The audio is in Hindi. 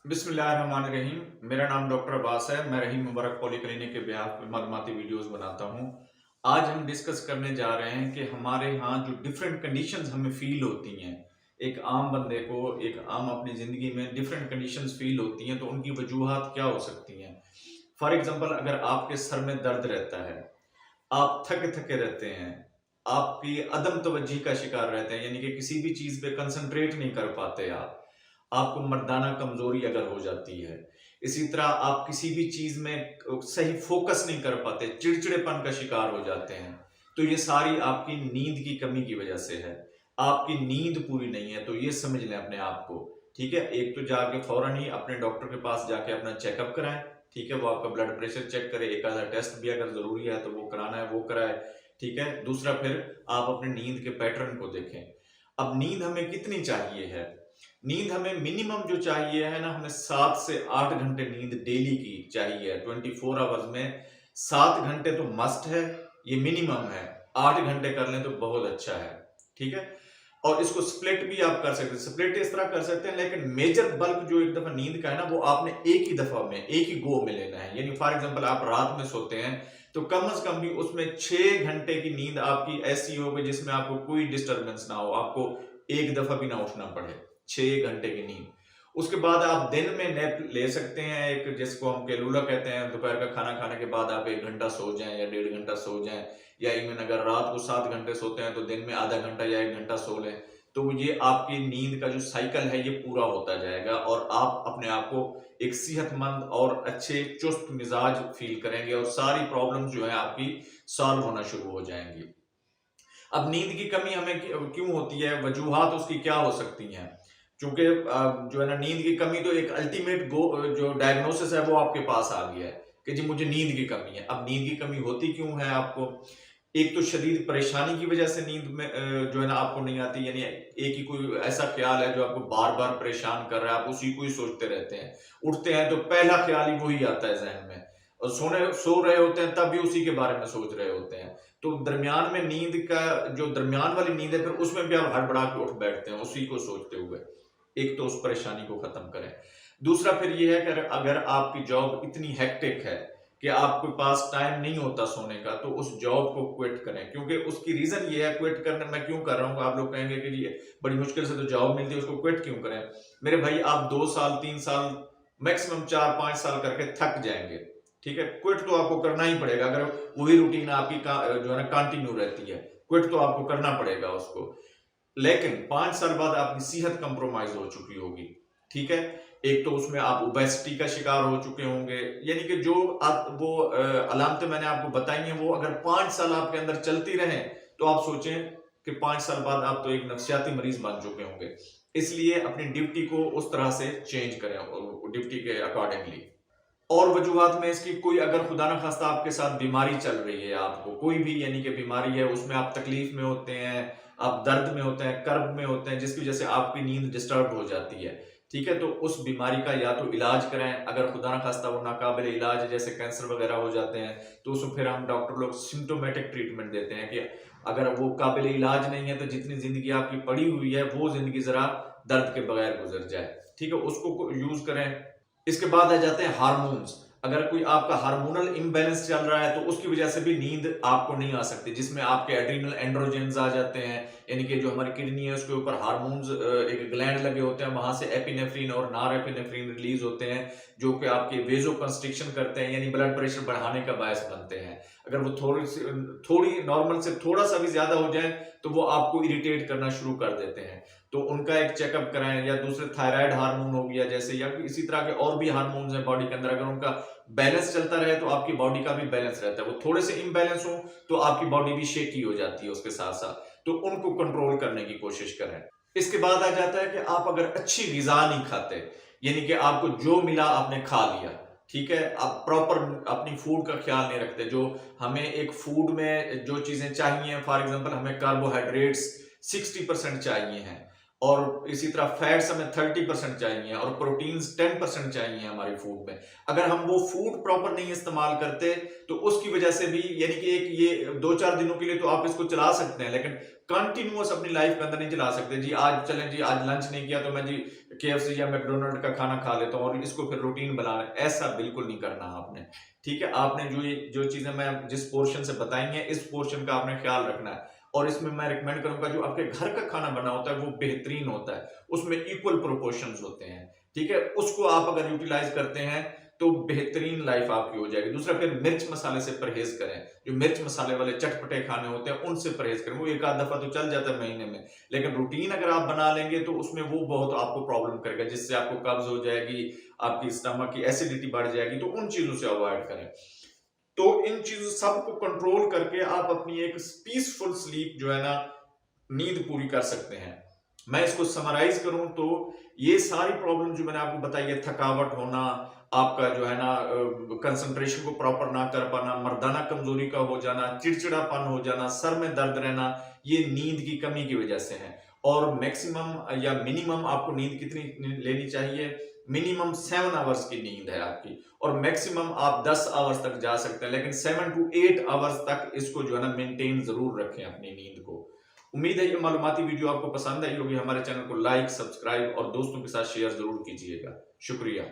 बिस्मिल्लाहिर्रहमानिर्रहीम। मेरा नाम डॉक्टर अब्बास है। मैं रहीम मुबारक पॉली क्लिनिक के बिहाफ पे मालूमाती वीडियोस बनाता हूँ। आज हम डिस्कस करने जा रहे हैं कि हमारे यहाँ जो डिफरेंट कंडीशंस हमें फील होती हैं, एक आम बंदे को एक आम अपनी ज़िंदगी में डिफरेंट कंडीशंस फील होती हैं, तो उनकी वजूहात क्या हो सकती हैं। फॉर एग्जांपल, अगर आपके सर में दर्द रहता है, आप थके थके रहते हैं, आपकी अदम तवज्जी का शिकार रहते हैं, यानी कि किसी भी चीज़ पे कंसंट्रेट नहीं कर पाते आपको मर्दाना कमजोरी अगर हो जाती है, इसी तरह आप किसी भी चीज में सही फोकस नहीं कर पाते, चिड़चिड़ेपन का शिकार हो जाते हैं, तो ये सारी आपकी नींद की कमी की वजह से है। आपकी नींद पूरी नहीं है, तो ये समझ लें अपने आप को। ठीक है, एक तो जाके फौरन ही अपने डॉक्टर के पास जाके अपना चेकअप कराएं। ठीक है, वो आपका ब्लड प्रेशर चेक करे, एक आधा टेस्ट भी अगर जरूरी है तो वो कराना है वो कराए। ठीक है, दूसरा फिर आप अपने नींद के पैटर्न को देखें। अब नींद हमें कितनी चाहिए है? नींद हमें मिनिमम जो चाहिए है ना, हमें 7 से 8 घंटे नींद डेली की चाहिए। 24 आवर्स में 7 घंटे तो मस्ट है, ये मिनिमम है। 8 घंटे कर लें तो बहुत अच्छा है। ठीक है, और इसको स्प्लिट भी आप कर सकते हैं। स्प्लिट इस तरह कर सकते हैं, लेकिन मेजर बल्क जो एक दफा नींद का है ना, वो आपने एक ही दफा में एक ही गो में लेना है। यानी फॉर एग्जांपल, आप रात में सोते हैं तो कम से कम भी उसमें 6 घंटे की नींद आपकी ऐसी होगी जिसमें आपको कोई डिस्टरबेंस ना हो, आपको एक दफा भी ना उठना पड़े। 6 घंटे की नींद। उसके बाद आप दिन में नैप ले सकते हैं, एक जिसको हम कैलूला कहते हैं। दोपहर का खाना खाने के बाद आप 1 घंटा सो जाएं या 1.5 घंटा सो जाएं, या इवन अगर रात को 7 घंटे सोते हैं तो दिन में आधा घंटा या 1 घंटा सो लें, तो ये आपकी नींद का जो साइकिल है ये पूरा होता जाएगा और आप अपने आप को एक सेहतमंद और अच्छे चुस्त मिजाज फील करेंगे और सारी प्रॉब्लम्स जो है आपकी सॉल्व होना शुरू हो जाएंगी। अब नींद की कमी हमें क्यों होती है, वजूहात उसकी क्या हो सकती हैं? क्योंकि जो है ना, नींद की कमी तो एक अल्टीमेट जो डायग्नोसिस है वो आपके पास आ गया है कि जी मुझे नींद की कमी है। अब नींद की कमी होती क्यों है आपको? एक तो शदीद परेशानी की वजह से नींद में जो है ना आपको नहीं आती, यानी एक ही कोई ऐसा ख्याल है जो आपको बार बार परेशान कर रहा है, आप उसी को ही सोचते रहते हैं। उठते हैं तो पहला ख्याल ही वही आता है जहन में, और सो रहे होते हैं तब भी उसी के बारे में सोच रहे होते हैं। तो दरमियान में नींद का जो दरमियान वाली नींद है, फिर उसमें भी आप हड़बड़ा के उठ बैठते हैं उसी को सोचते हुए। एक तो उस परेशानी को खत्म करें। दूसरा फिर ये है कि अगर आपकी जॉब इतनी हेक्टिक है कि आपके पास टाइम नहीं होता सोने का, तो उस जॉब को क्विट करें। क्योंकि उसकी रीजन ये है, क्विट करने मैं क्यों कर रहा हूँ, आप लोग कहेंगे कि ये बड़ी मुश्किल से तो जॉब मिलती है, उसको क्विट क्यों करें? मेरे भाई, आप 2 साल 3 साल मैक्सिमम 4-5 साल करके थक जाएंगे। ठीक है, क्विट तो आपको करना ही पड़ेगा। अगर वही रूटीन आपकी जो है ना कंटिन्यू रहती है, क्विट तो आपको करना पड़ेगा उसको। लेकिन 5 साल बाद आपकी सेहत कंप्रोमाइज हो चुकी होगी। ठीक है, एक तो उसमें आप ओबेसिटी का शिकार हो चुके होंगे, यानी कि जो आप वो अलामतें मैंने आपको बताई हैं, वो अगर 5 साल आपके अंदर चलती रहे, तो आप सोचें कि 5 साल बाद आप तो एक नफ्सियाती मरीज बन चुके होंगे। इसलिए अपनी ड्यूटी को उस तरह से चेंज करें, ड्यूटी के अकॉर्डिंगली। और वजूहात में इसकी कोई, अगर खुदा न खास्ता आपके साथ बीमारी चल रही है, आपको कोई भी यानी कि बीमारी है, उसमें आप तकलीफ में होते हैं, आप दर्द में होते हैं, कर्ब में होते हैं, जिसकी वजह से आपकी नींद डिस्टर्ब हो जाती है। ठीक है, तो उस बीमारी का या तो इलाज करें। अगर खुदा न खास्ता वो नाकाबिल इलाज है, जैसे कैंसर वगैरह हो जाते हैं, तो उसमें फिर हम डॉक्टर लोग सिम्टोमेटिक ट्रीटमेंट देते हैं कि अगर वो काबिल इलाज नहीं है तो जितनी जिंदगी आपकी पड़ी हुई है वो जिंदगी जरा दर्द के बगैर गुजर जाए। ठीक है, उसको यूज करें। इसके बाद आ जाते हैं हार्मोन्स। अगर कोई आपका हार्मोनल इम्बैलेंस चल रहा है, तो उसकी वजह से भी नींद आपको नहीं आ सकती, जिसमें आपके एड्रीनल एंड्रोजेंस आ जाते हैं, यानी कि जो हमारी किडनी है उसके ऊपर हार्मोन्स, एक ग्लैंड लगे होते हैं, वहां से एपिनेफ्रीन और नॉरएपिनेफ्रीन रिलीज होते हैं, जो कि आपके वेजो कंस्ट्रिक्शन करते हैं, यानी ब्लड प्रेशर बढ़ाने का बायस बनते हैं। अगर वो थोड़ी नॉर्मल से थोड़ा सा भी ज्यादा हो जाए, तो वो आपको इरिटेट करना शुरू कर देते हैं। तो उनका एक चेकअप कराएं। या दूसरे थायराइड हार्मोन हो गया जैसे, या इसी तरह के और भी हार्मोन्स हैं बॉडी के अंदर, अगर उनका बैलेंस चलता रहे तो आपकी बॉडी का भी बैलेंस रहता है। वो थोड़े से इम्बैलेंस हो तो आपकी बॉडी भी शेकी हो जाती है उसके साथ साथ, तो उनको कंट्रोल करने की कोशिश करें। इसके बाद आ जाता है कि आप अगर अच्छी ग़िज़ा नहीं खाते, यानी कि आपको जो मिला आपने खा लिया, ठीक है, आप प्रॉपर अपनी फूड का ख्याल नहीं रखते। जो हमें एक फूड में जो चीजें चाहिए, फॉर एग्जांपल हमें कार्बोहाइड्रेट्स 60% चाहिए हैं, और इसी तरह फैट्स हमें 30% चाहिए और प्रोटीन्स 10% चाहिए हमारे फूड में। अगर हम वो फूड प्रॉपर नहीं इस्तेमाल करते तो उसकी वजह से भी, यानी कि एक ये 2-4 दिनों के लिए तो आप इसको चला सकते हैं, लेकिन कंटिन्यूअस अपनी लाइफ के अंदर नहीं चला सकते। जी आज चलें, जी आज लंच नहीं किया तो मैं जी KFC या मैकडोनल्ड का खाना खा लेता हूँ और इसको फिर रूटीन बना लें, ऐसा बिल्कुल नहीं करना आपने। ठीक है, आपने जो चीजें मैं जिस पोर्शन से बताई हैं, इस पोर्शन का आपने ख्याल रखना है। और इसमें मैं रिकमेंड करूंगा, जो आपके घर का खाना बना होता है वो बेहतरीन होता है, उसमें इक्वल प्रोपोर्शंस होते हैं। ठीक है, उसको आप अगर यूटिलाइज करते हैं तो बेहतरीन लाइफ आपकी हो जाएगी। दूसरा, फिर मिर्च मसाले से परहेज करें। जो मिर्च मसाले वाले चटपटे खाने होते हैं उनसे परहेज करें। वो एक आध दफा तो चल जाता है महीने में, लेकिन रूटीन अगर आप बना लेंगे तो उसमें वो बहुत आपको प्रॉब्लम करेगा, जिससे आपको कब्ज हो जाएगी, आपकी स्टमक की एसिडिटी बढ़ जाएगी। तो उन चीजों से अवॉइड करें। तो इन चीजों सबको कंट्रोल करके आप अपनी एक पीसफुल स्लीप जो है ना, नींद पूरी कर सकते हैं। मैं इसको समराइज करूं तो ये सारी प्रॉब्लम जो मैंने आपको बताई है, थकावट होना, आपका जो है ना कंसंट्रेशन को प्रॉपर ना कर पाना, मर्दाना कमजोरी का हो जाना, चिड़चिड़ापन हो जाना, सर में दर्द रहना, ये नींद की कमी की वजह से है। और मैक्सिमम या मिनिमम आपको नींद कितनी लेनी चाहिए? मिनिमम 7 आवर्स की नींद है आपकी, और मैक्सिमम आप 10 आवर्स तक जा सकते हैं, लेकिन 7 to 8 आवर्स तक इसको जो है ना मेंटेन जरूर रखें अपनी नींद को। उम्मीद है ये मालूमाती वीडियो आपको पसंद आई होगी। हमारे चैनल को लाइक, सब्सक्राइब और दोस्तों के साथ शेयर जरूर कीजिएगा। शुक्रिया।